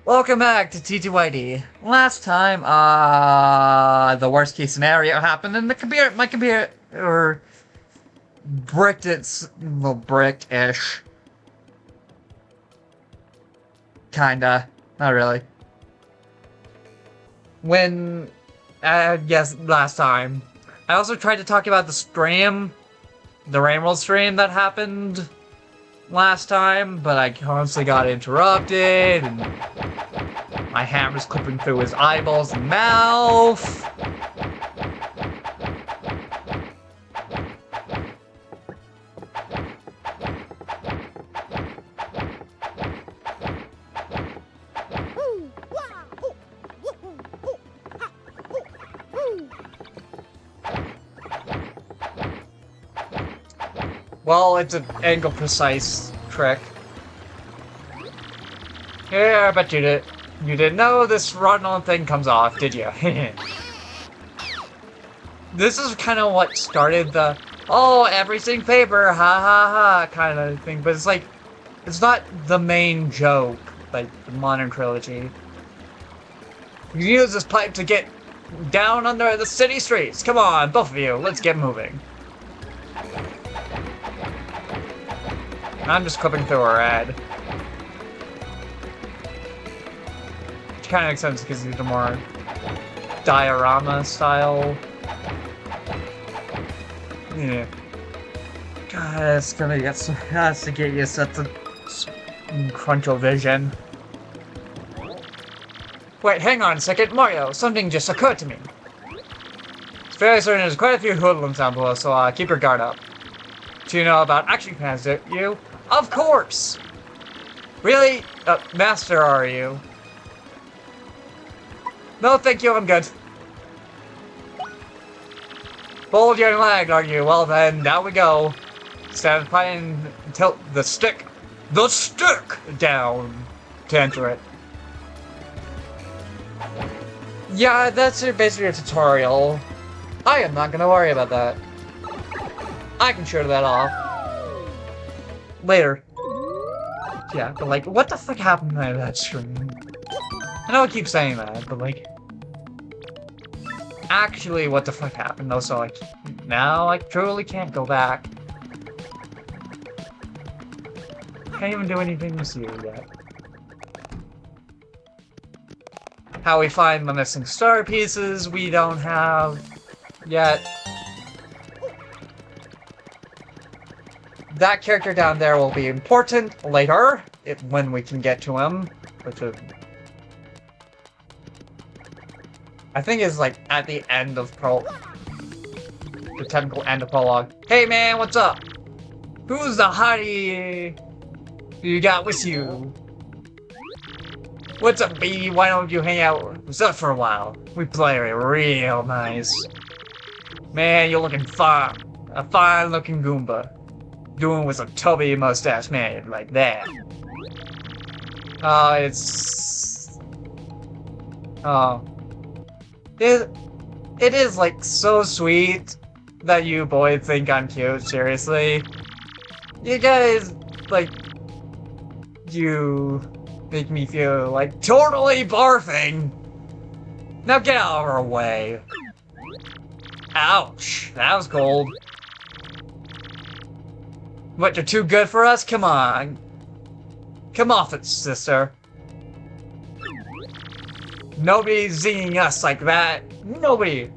Welcome back to TTYD. Last time, the worst case scenario happened and my computer, or bricked its, well, bricked-ish. Kinda. Not really. When, yes, last time. I also tried to talk about the Rainbow stream that happened last time, but I constantly got interrupted, and my hammer's clipping through his eyeballs and mouth. Well, it's an angle-precise trick. Yeah, I bet you didn't know this run-on thing comes off, did you? This is kind of what started the, oh, everything paper, ha ha ha, kind of thing, but it's like, it's not the main joke, like the modern trilogy. You use this pipe to get down under the city streets. Come on, both of you, let's get moving. I'm just clipping through her ad. Which kind of makes sense because these are more diorama style. Yeah. God, it's gonna get so has to get you set to cruncho vision. Wait, hang on a second, Mario. Something just occurred to me. It's fairly certain there's quite a few hoodlums down below, so keep your guard up. Do you know about action plans, do you? Of course! Really? Master, are you? No, thank you, I'm good. Bold young lad, are you? Well then, down we go. Stand by and tilt the stick down to enter it. Yeah, that's basically a tutorial. I am not gonna worry about that. I can show that off. Later. Yeah, but like, what the fuck happened to that stream? I know I keep saying that, but like... Actually, what the fuck happened though, so like... Now I truly can't go back. Can't even do anything with you yet. How we find the missing star pieces we don't have yet. That character down there will be important later, when we can get to him, which is, I think is like at the end of the technical end of prologue. Hey man, what's up? Who's the hottie you got with you? What's up, baby? Why don't you hang out with us for a while? We play real nice. Man, you're looking fine. A fine-looking Goomba. Doing with a tubby mustache man like that. It is like so sweet that you boys think I'm cute, seriously. You guys, like, you make me feel like totally barfing. Now get out of our way. Ouch, that was cold. What, you're too good for us? Come on. Come off it, sister. Nobody's zinging us like that. Nobody.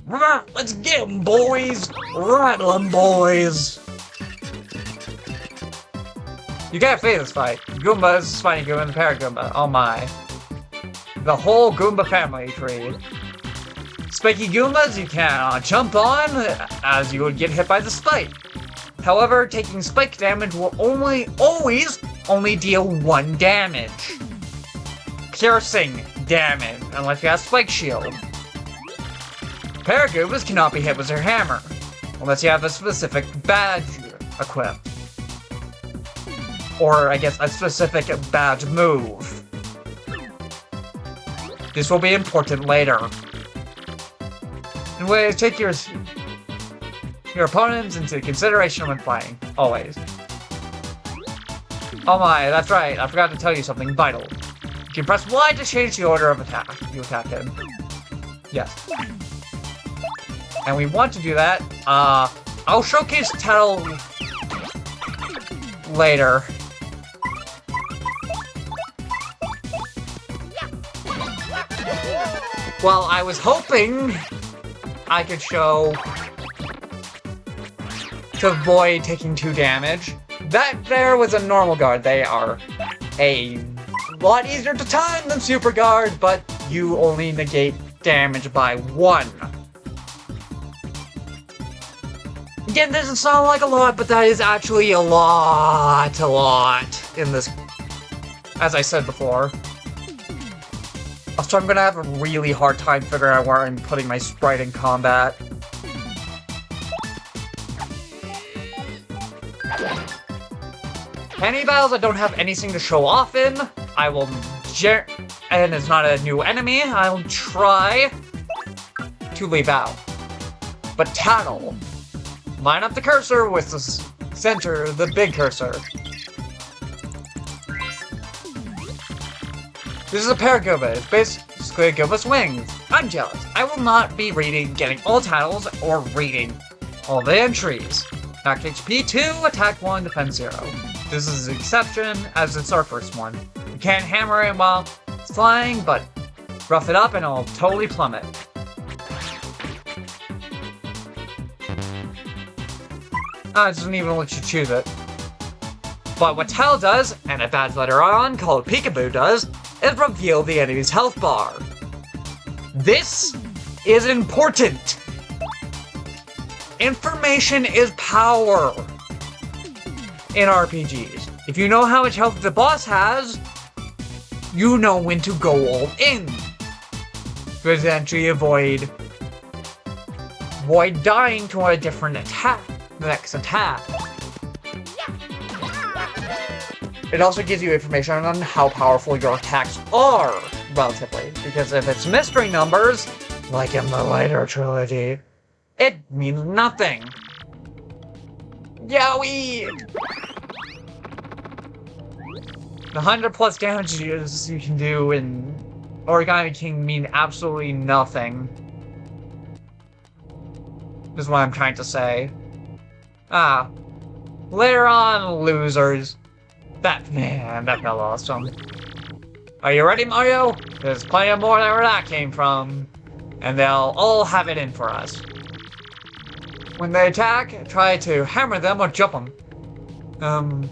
Let's get 'em, boys. Rattle 'em, boys. You gotta face this fight. Goomba is fighting Goomba and the Paragoomba. Oh my. The whole Goomba family tree. Spiky Goombas you can jump on as you would get hit by the spike. However, taking spike damage will always deal 1 damage. Piercing damage, unless you have spike shield. Paragoombas cannot be hit with their hammer, unless you have a specific badge equipped. Or, I guess, a specific badge move. This will be important later. Anyway, take your opponents into consideration when playing, always. Oh my, that's right, I forgot to tell you something vital. You can press Y to change the order of attack you attack in. Yes. And we want to do that. I'll showcase Tattle later. Well, I was hoping I could show to avoid taking 2 damage. That there was a normal guard. They are a lot easier to time than super guard, but you only negate damage by 1. Again, this doesn't sound like a lot, but that is actually a lot in this, as I said before. So I'm gonna have a really hard time figuring out where I'm putting my sprite in combat. Any battles I don't have anything to show off in, I will and it's not a new enemy, I'll try to leave out. But Tattle, line up the cursor with the center, the big cursor. This is a Paragoba. It's basically a Goba's wings. I'm jealous. I will not be getting all titles or reading all the entries. Attack HP 2, attack 1, defense 0. This is an exception, as it's our first one. You can't hammer it while it's flying, but rough it up and it'll totally plummet. It doesn't even let you choose it. But what Tal does, and a badge later on called Peekaboo does, is reveal the enemy's health bar. This is important. Information is power in RPGs. If you know how much health the boss has, you know when to go all in. To essentially avoid dying to a different attack, the next attack. It also gives you information on how powerful your attacks are, relatively. Because if it's mystery numbers, like in the later trilogy, it means nothing. Yowie! The 100+ damages you can do in Origami King mean absolutely nothing. Is what I'm trying to say. Later on, losers. That felt awesome. Are you ready, Mario? There's plenty more where that came from. And they'll all have it in for us. When they attack, try to hammer them or jump them.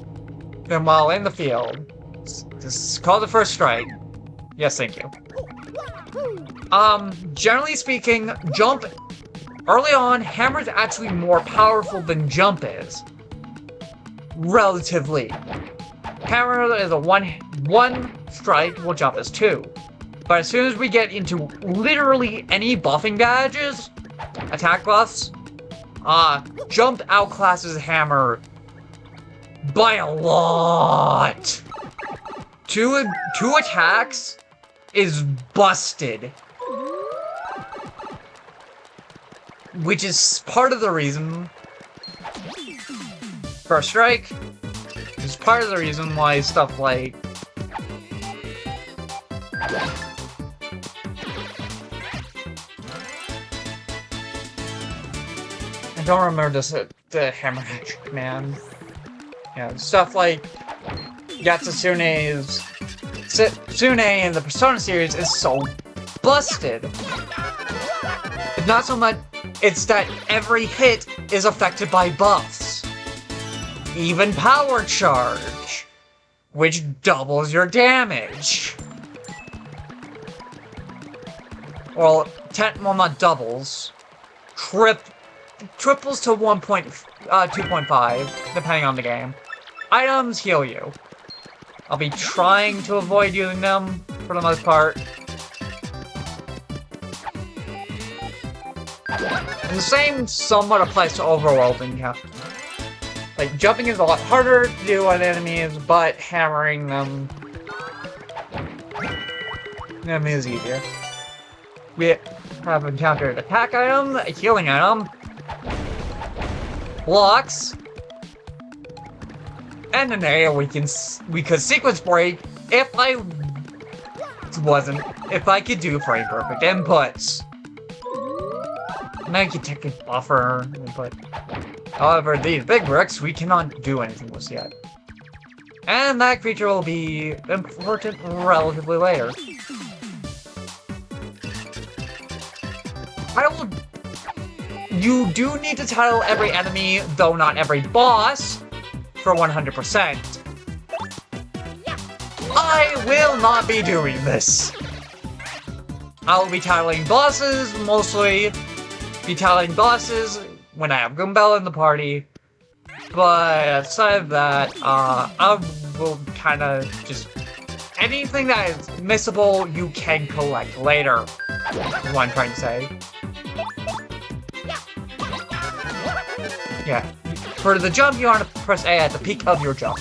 Then while in the field. This is called the first strike. Yes, thank you. Generally speaking, jump early on, hammer is actually more powerful than jump is. Relatively. Hammer is a one strike, while jump is 2. But as soon as we get into literally any buffing badges, attack buffs, jump outclasses hammer by a lot. Two attacks is busted. Which is part of the reason. First strike is part of the reason why stuff like I don't remember the hammer trick, man. Yeah, stuff like Yatsutsune's Tsune in the Persona series is so busted. It's not so much, it's that every hit is affected by buffs. Even Power Charge, which doubles your damage. Well, not doubles. Triples to 2.5, depending on the game. Items heal you. I'll be trying to avoid using them, for the most part. And the same somewhat applies to overworlding. Like, jumping is a lot harder to do on enemies, but hammering them is easier. We have encountered attack item, a healing item, blocks, and an area we could sequence break if I wasn't. If I could do frame perfect inputs, and I could take a buffer input. However, these big bricks, we cannot do anything with yet. And that creature will be important relatively later. You do need to title every enemy, though not every boss, for 100%. I will not be doing this. I'll be titling bosses, mostly. Be titling bosses when I have Goombella in the party. But aside of that, I will kind of just... Anything that is missable, you can collect later. Is what I'm trying to say. Yeah. For the jump, you want to press A at the peak of your jump.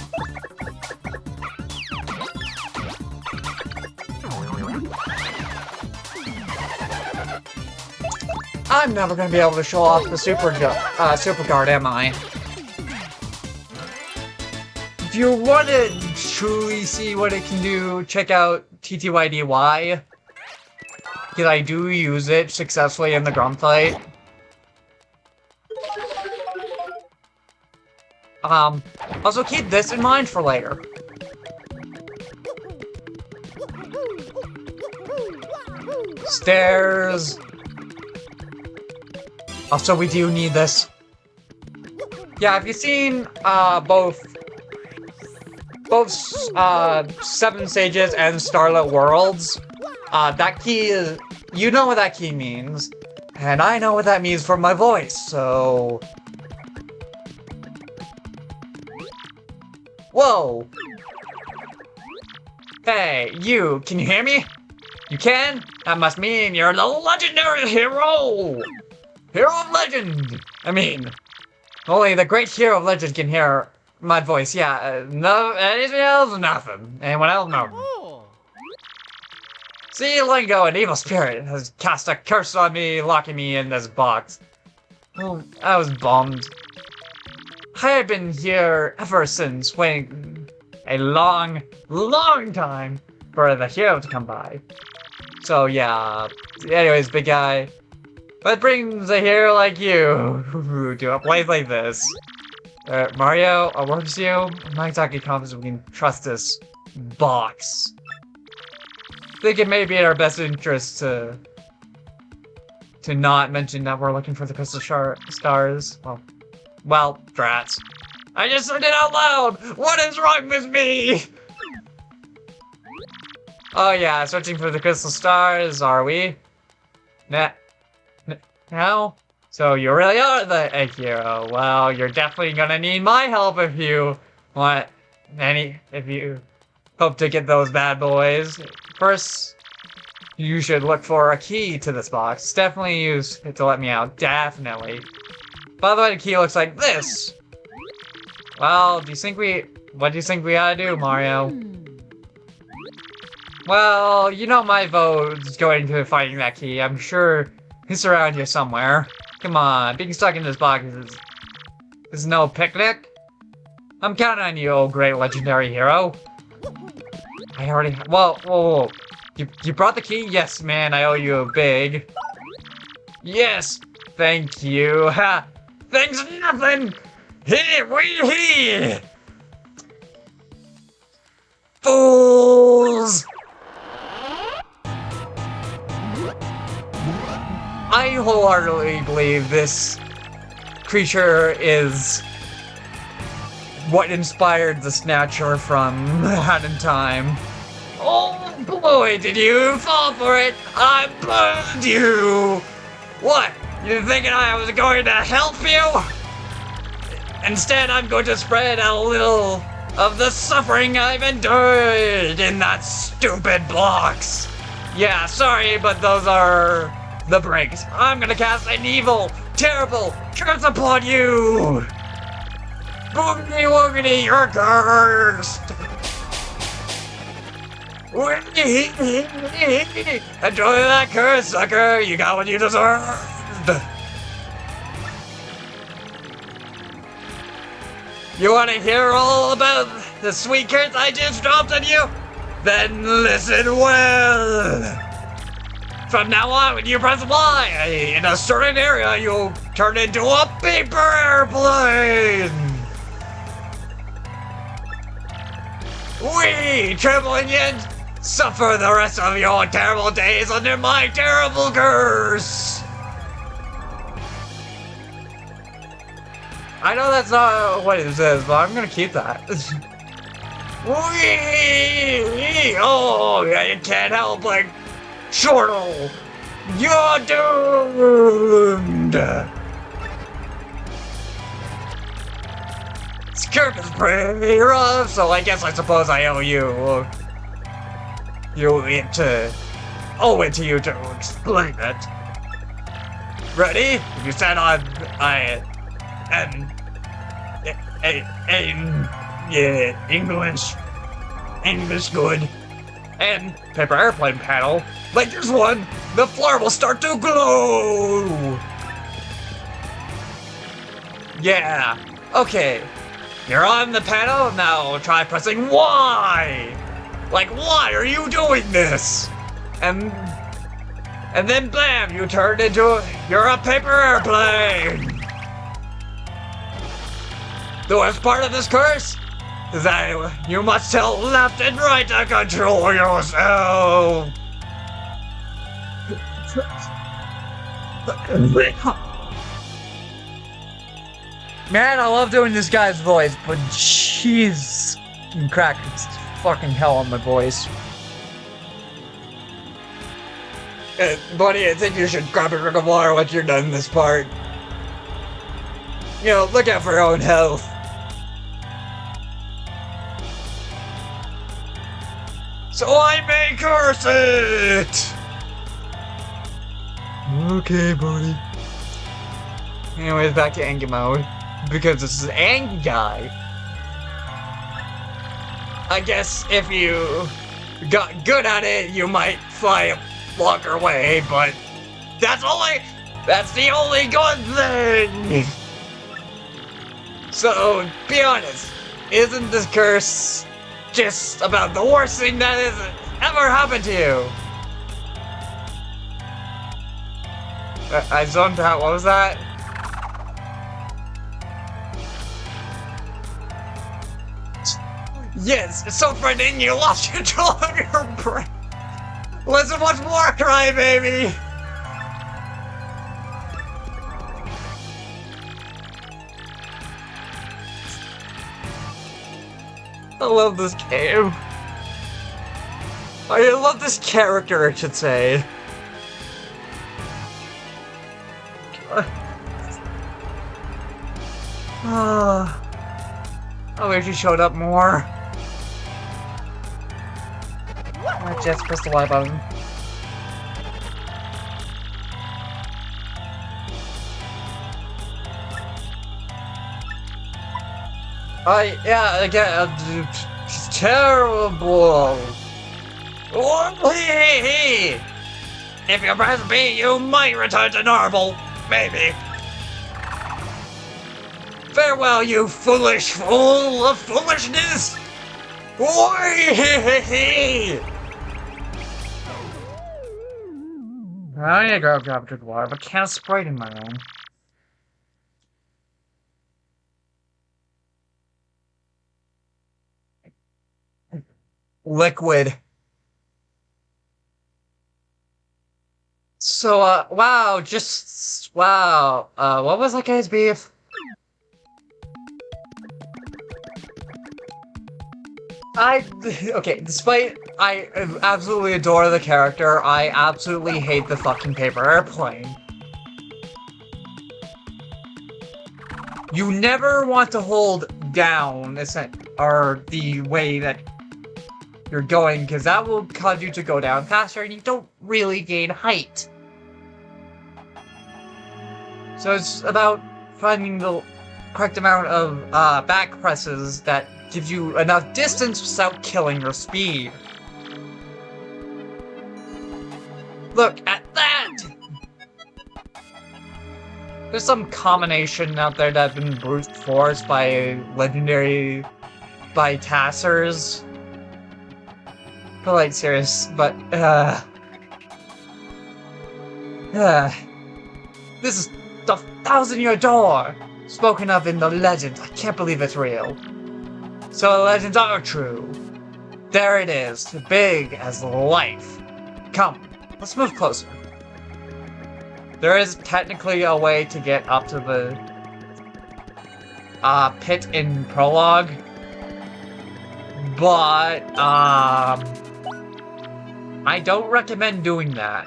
I'm never going to be able to show off the super guard, am I? If you want to truly see what it can do, check out TTYD. Because I do use it successfully in the Grom fight. Also keep this in mind for later. Stairs. Also, we do need this. Yeah, have you seen, both Seven Sages and Starlit Worlds? That key is... You know what that key means. And I know what that means for my voice, so... Whoa! Hey, you, can you hear me? You can? That must mean you're the legendary hero! Hero of legend! I mean, only the great hero of legend can hear my voice, yeah. No, anything else, nothing. Anyone else, no. See, Lingo, an evil spirit, has cast a curse on me, locking me in this box. Oh, I was bummed. I had been here ever since, waiting a long, long time for the hero to come by. So yeah, anyways, big guy. What brings a hero like you to a place like this? Mario, I'll work with you. I'm not exactly confident we can trust this box. I think it may be in our best interest to not mention that we're looking for the crystal stars. Well, drats. I just said it out loud! What is wrong with me? Oh yeah, searching for the crystal stars, are we? No? So you really are the egg hero. Well, you're definitely gonna need my help if you want if you hope to get those bad boys. First, you should look for a key to this box. Definitely use it to let me out. Definitely. By the way, the key looks like this. Well, what do you think we ought to do, Mario? Well, you know my vote is going to finding that key. I'm sure it's around here somewhere. Come on, being stuck in this box is no picnic. I'm counting on you, old great legendary hero. I already whoa. You brought the key? Yes, man, I owe you a big. Yes, thank you. Ha! Thanks nothing! Here! Fools! I wholeheartedly believe this creature is what inspired the Snatcher from Hat in Time. Oh boy, did you fall for it! I burned you! What? You thinking I was going to help you? Instead, I'm going to spread a little of the suffering I've endured in that stupid box. Yeah, sorry, but those are the breaks. I'm gonna cast an evil, terrible curse upon you! Boogity woogity, you're cursed! Enjoy that curse, sucker! You got what you deserved! You wanna hear all about the sweet curse I just dropped on you? Then listen well! From now on, when you press Y in a certain area, you'll turn into a paper airplane! We, trembling yet, suffer the rest of your terrible days under my terrible curse! I know that's not what it says, but I'm gonna keep that. Oh, yeah, you can't help but chortle! You're doomed! Skirt is pretty rough, so I suppose I owe you. Owe it to you to explain it. Ready? You said English good. And paper airplane panel, like this one, the floor will start to glow! Yeah, okay. You're on the panel, now try pressing Y! Like, why are you doing this? And then bam, you're a paper airplane! The worst part of this curse is that you must tilt left and right to control yourself! Man, I love doing this guy's voice, but jeez, crack, it's fucking hell on my voice. Buddy, I think you should grab a drink of water once you're done this part. You know, look out for your own health. So I may curse it! Okay, buddy. Anyways, back to Angie mode. Because this is Angie guy. I guess if you got good at it, you might fly a longer way, but that's the only good thing! So, be honest, isn't this curse just about the worst thing that has ever happened to you? I zoned out, what was that? Yes, it's so frightening you lost control of your brain. Listen once more, cry baby. I love this game. I love this character, I should say. I wish you showed up more. I just pressed the Y button. Yeah, again, it's terrible. Oh, hey. If you press B, you might return to normal. Maybe. Farewell, you foolish fool of foolishness. I need to grab good water, but can't spray it in my room. Liquid. So, wow, what was that guy's beef? Okay, despite I absolutely adore the character, I absolutely hate the fucking paper airplane. You never want to hold down, or the way that you're going, because that will cause you to go down faster, and you don't really gain height. So it's about finding the correct amount of back presses that gives you enough distance without killing your speed. Look at that! There's some combination out there that's been brute forced by tassers. polite serious, but, this is the 1,000-year door! Spoken of in the legends. I can't believe it's real. So the legends are true. There it is, big as life. Come, let's move closer. There is technically a way to get up to the pit in Prologue, but I don't recommend doing that.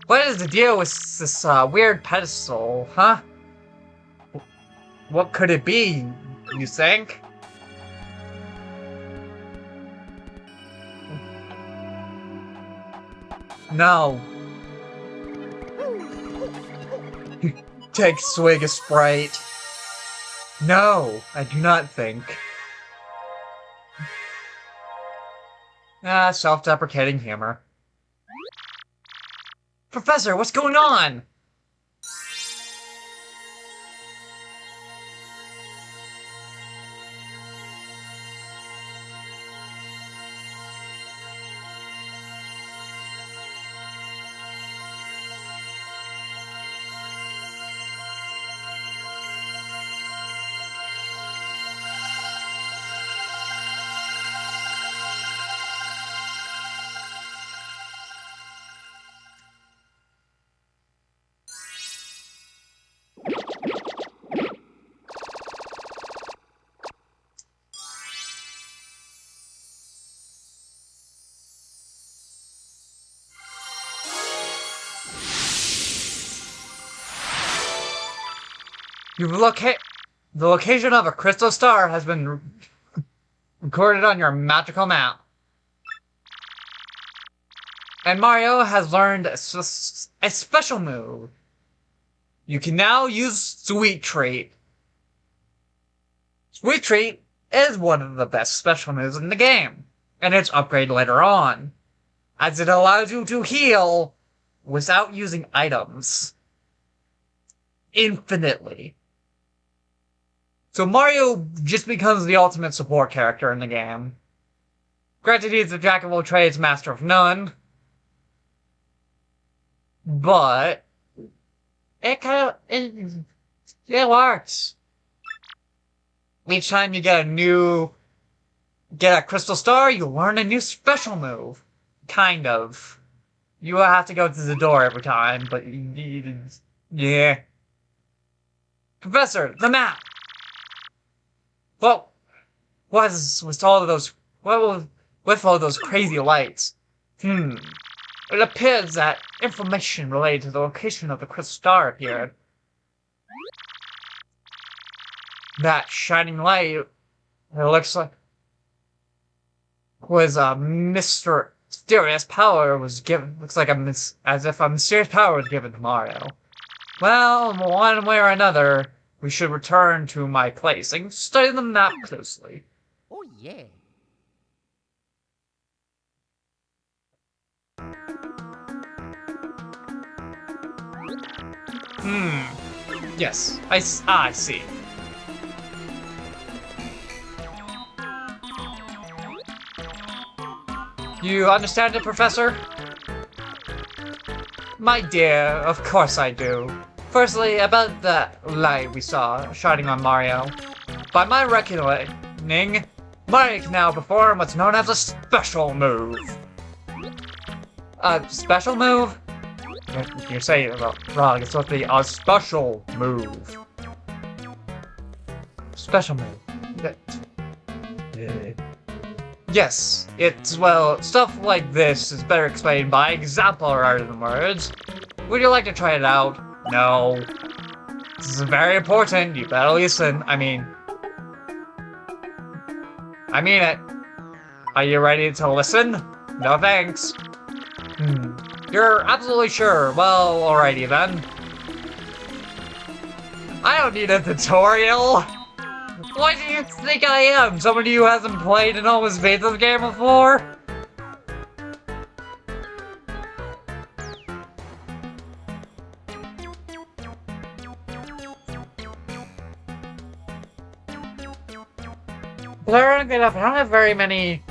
What is the deal with this weird pedestal, huh? What could it be, you think? No. Take swig of Sprite. No, I do not think. Self-deprecating humor. Professor, what's going on? The location of a crystal star has been recorded on your magical map. And Mario has learned a special move. You can now use Sweet Treat. Sweet Treat is one of the best special moves in the game, and it's upgraded later on, as it allows you to heal without using items. Infinitely. So Mario just becomes the ultimate support character in the game. Granted, he's a jack of all trades, master of none. But it works. Each time you get a crystal star, you learn a new special move. Kind of. You have to go to the door every time, but yeah. Professor, the map! Well, what is with all those crazy lights? It appears that information related to the location of the crystal star appeared. That shining light, it looks like, was a mysterious power was given. Looks like as if a mysterious power was given to Mario. Well, one way or another, we should return to my place and study the map closely. Oh, yeah. Yes, I see. You understand it, Professor? My dear, of course I do. Firstly, about that light we saw shining on Mario. By my reckoning, Mario can now perform what's known as a special move. A special move? You're saying it wrong. It's supposed to be a special move. Special move. Yes, stuff like this is better explained by example rather than words. Would you like to try it out? No. This is very important. You better listen. I mean it. Are you ready to listen? No thanks. You're absolutely sure. Well, alrighty then. I don't need a tutorial. What do you think I am? Somebody who hasn't played and almost beat this game before? Ironically enough, I don't have very many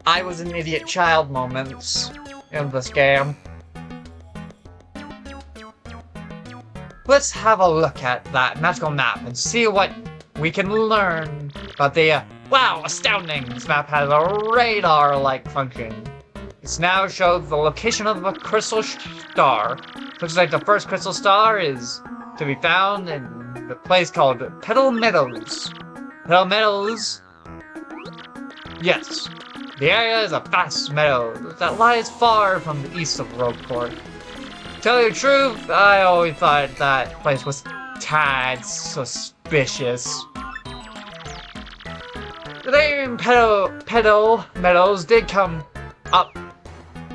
I was an idiot child moments in this game. Let's have a look at that magical map and see what we can learn about the, wow, astounding! This map has a radar-like function. It's now shows the location of a crystal star. Looks like the first crystal star is to be found in the place called Petal Meadows. Petal Meadows? Yes. The area is a vast meadow that lies far from the east of Rogueport. To tell you the truth, I always thought that place was tad suspicious. The name Petal Meadows did come up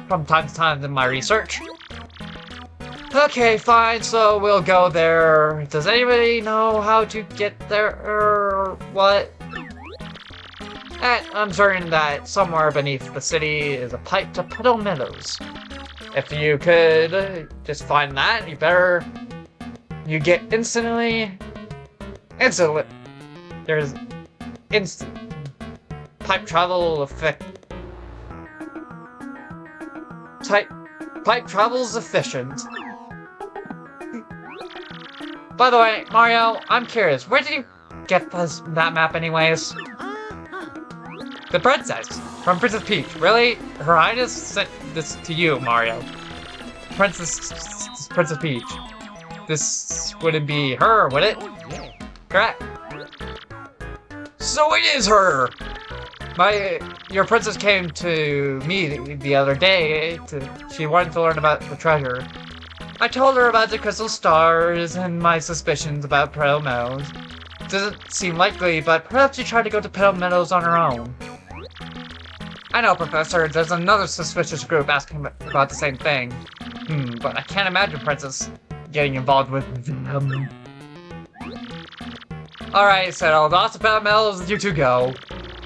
from time to time in my research. Okay, fine, so we'll go there. Does anybody know how to get there or what? I'm certain that somewhere beneath the city is a pipe to Petal Meadows. If you could just find that, you get instantly, there's instant pipe travel effect. Pipe travel's efficient. By the way, Mario, I'm curious, where did you get that map anyways? The princess from Princess Peach. Really? Her Highness sent this to you, Mario. Princess Peach. This wouldn't be her, would it? Yeah. Correct. So it is her! Your princess came to me the other day. She wanted to learn about the treasure. I told her about the crystal stars and my suspicions about Petal Meadows. Doesn't seem likely, but perhaps she tried to go to Petal Meadows on her own. I know, Professor, there's another suspicious group asking about the same thing. But I can't imagine Princess getting involved with them. Alright, settled. Lots of Petal Meadows, you two go.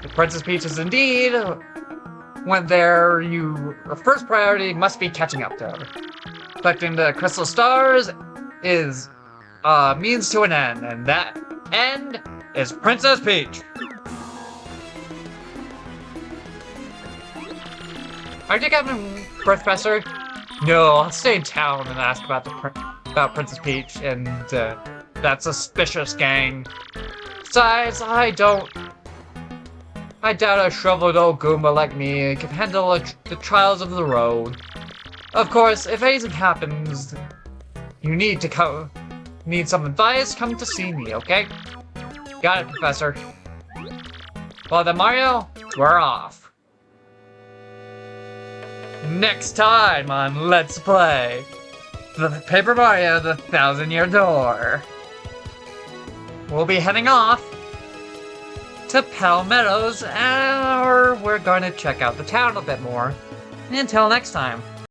If Princess Peach is indeed went there, your first priority must be catching up to her. Collecting the crystal stars is a means to an end, and that end is Princess Peach. Are you coming, Professor? No, I'll stay in town and ask about Princess Peach and that suspicious gang. Besides, I doubt a shriveled old Goomba like me can handle the trials of the road. Of course, if anything happens, you need some advice, come to see me, okay? Got it, Professor. Well then, Mario, we're off. Next time on Let's Play the Paper Mario The 1000-Year Door. We'll be heading off to Petal Meadows, or we're going to check out the town a bit more. Until next time.